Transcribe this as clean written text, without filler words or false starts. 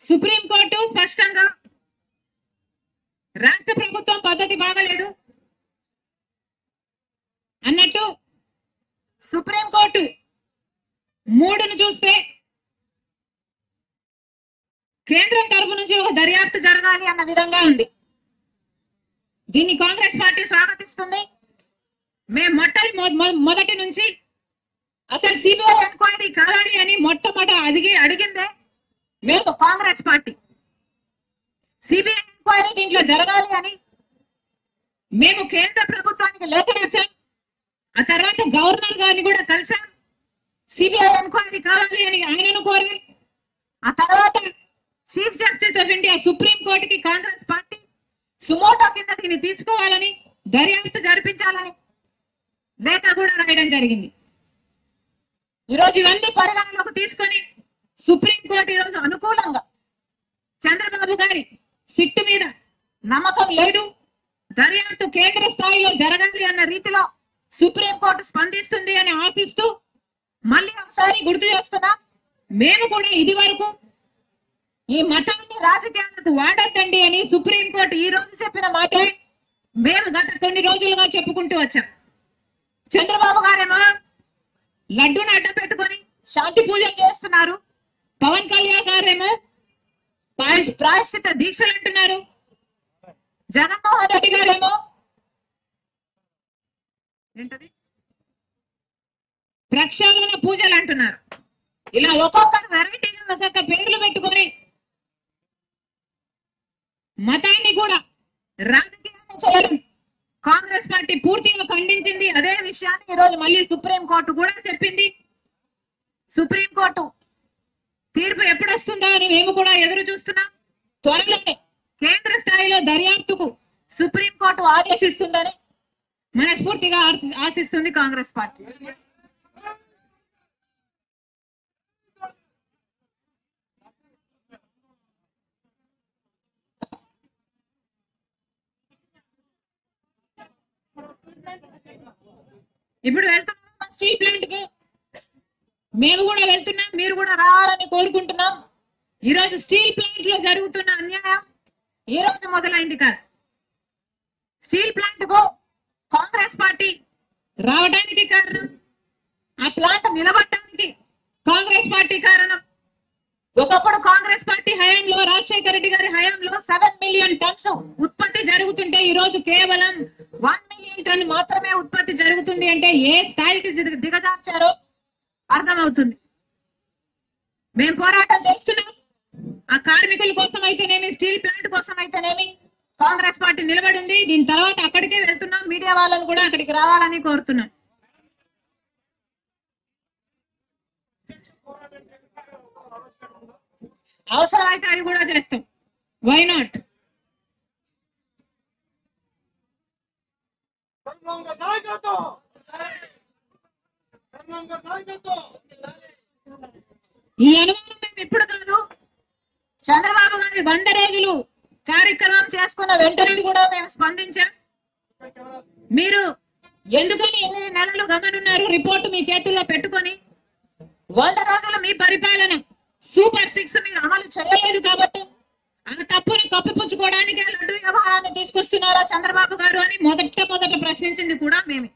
Supreme court స్పష్టంగా రాష్ట్ర ప్రభుత్వం పద్ధతి బాగలేదు అన్నట్టు సుప్రీంకోర్టు 3ను చూస్తే కేంద్రం తరపు నుంచి ఒక దర్యాప్తు జరగాలి అన్న విధంగా ఉంది. దీన్ని కాంగ్రెస్ పార్టీ స్వాగతిస్తుంది. మేము మొదటి నుంచి అసలు సిబిఐ ఎంక్వైరీ కావాలి అని అడిగిందే మేము కాంగ్రెస్ పార్టీ. సిబిఐ ఎంక్వైరీ దీంట్లో జరగాలి అని మేము కేంద్ర ప్రభుత్వానికి లేఖ రాశాం. ఆ తర్వాత గవర్నర్ గారిని కూడా కలిసాం. సిబిఐ ఎంక్వైరీ కావాలి అని ఆయనను కోరాం. ఆ తర్వాత chief justice of India supreme కోర్టుకి కాంగ్రెస్ పార్టీ సుమోటో కింద దీన్ని తీసుకోవాలని, దర్యాప్తు జరిపించాలని లేఖ కూడా రాయడం జరిగింది. ఈరోజు ఇవన్నీ పరిగణలోకి తీసుకొని సుప్రీంకోర్టు ఈరోజు అనుకూలంగా చంద్రబాబు గారి సిట్టు మీద నమ్మకం లేదు, దర్యాప్తు కేంద్ర స్థాయిలో జరగాలి అన్న రీతిలో సుప్రీంకోర్టు స్పందిస్తుంది అని ఆశిస్తూ మళ్ళీ ఒకసారి గుర్తు చేస్తున్నా, మేము కూడా ఇది వరకు ఈ మతాన్ని రాజకీయాలకు వాడొద్దండి అని సుప్రీంకోర్టు ఈ రోజు చెప్పిన మాటే మేము గత కొన్ని రోజులుగా చెప్పుకుంటూ వచ్చాం. చంద్రబాబు గారేమో లడ్డూను అడ్డం పెట్టుకొని శాంతి పూజలు చేస్తున్నారు. పవన్ కళ్యాణ్ గారేమో ప్రాయశ్చిత దీక్షలు అంటున్నారు. జగన్మోహన్ రెడ్డి గారేమో ఏంటది ప్రక్షాళన పూజలు అంటున్నారు. ఇలా ఒక్కొక్కరు వెరైటీగా ఒక్కొక్క పేర్లు పెట్టుకొని మతాన్ని కూడా రాజకీయాన్ని చేయడం కాంగ్రెస్ పార్టీ పూర్తిగా ఖండించింది. అదే విషయాన్ని ఈరోజు మళ్ళీ సుప్రీంకోర్టు కూడా చెప్పింది. సుప్రీంకోర్టు తీర్పు ఎప్పుడు వస్తుందా అని మేము కూడా ఎదురు చూస్తున్నాం. త్వరలోనే కేంద్ర స్థాయిలో దర్యాప్తుకు సుప్రీంకోర్టు ఆదేశిస్తుందని మనస్ఫూర్తిగా ఆశిస్తుంది కాంగ్రెస్ పార్టీ. ఇప్పుడు వెళ్తున్నాం స్టీల్ ప్లాంట్ కి, మేము కూడా వెళ్తున్నాం, మీరు కూడా రావాలని కోరుకుంటున్నాం. ఈరోజు స్టీల్ ప్లాంట్ లో జరుగుతున్న అన్యాయం ఈ రోజు మొదలైంది కాదు. స్టీల్ ప్లాంట్ కు కాంగ్రెస్ పార్టీ రావడానికి కారణం, ఆ ప్లాంట్ నిలబడడానికి కాంగ్రెస్ పార్టీ కారణం. ఒకప్పుడు కాంగ్రెస్ పార్టీ హయాంలో, రాజశేఖర రెడ్డి గారి హయాంలో 7 మిలియన్ టన్స్ ఉత్పత్తి జరుగుతుంటే ఈ రోజు కేవలం 1 మిలియన్ టన్ మాత్రమే ఉత్పత్తి జరుగుతుంది అంటే ఏ స్థాయికి దిగజార్చారో అర్థమవుతుంది. మేము పోరాటం చేస్తున్నాం. ఆ కార్మికుల కోసం అయితేనేమి, స్టీల్ ప్లాంట్ కోసం అయితేనేమి కాంగ్రెస్ పార్టీ నిలబడి ఉంది. దీని తర్వాత అక్కడికే వెళ్తున్నాం. మీడియా వాళ్ళని కూడా అక్కడికి రావాలని కోరుతున్నాం. అవసరమైతే అవి కూడా చేస్తాం. Why not? ఈ అనుమానం మేము ఇప్పుడు కాదు, చంద్రబాబు గారి 100 రోజులు కార్యక్రమం చేసుకున్న వెంటనే కూడా మేము స్పందించాం. మీరు ఎందుకని ఎన్ని నెలలు గమనున్నారు? రిపోర్టు మీ చేతుల్లో పెట్టుకొని 100 రోజులు మీ పరిపాలన సూపర్ 6 మీరు అమలు చేయలేదు కాబట్టి ఆ తప్పుని కప్పిపుచ్చుకోవడానికి లడ్డు వ్యవహారాన్ని తీసుకొస్తున్నారా చంద్రబాబు గారు అని మొదట ప్రశ్నించింది కూడా మేమే.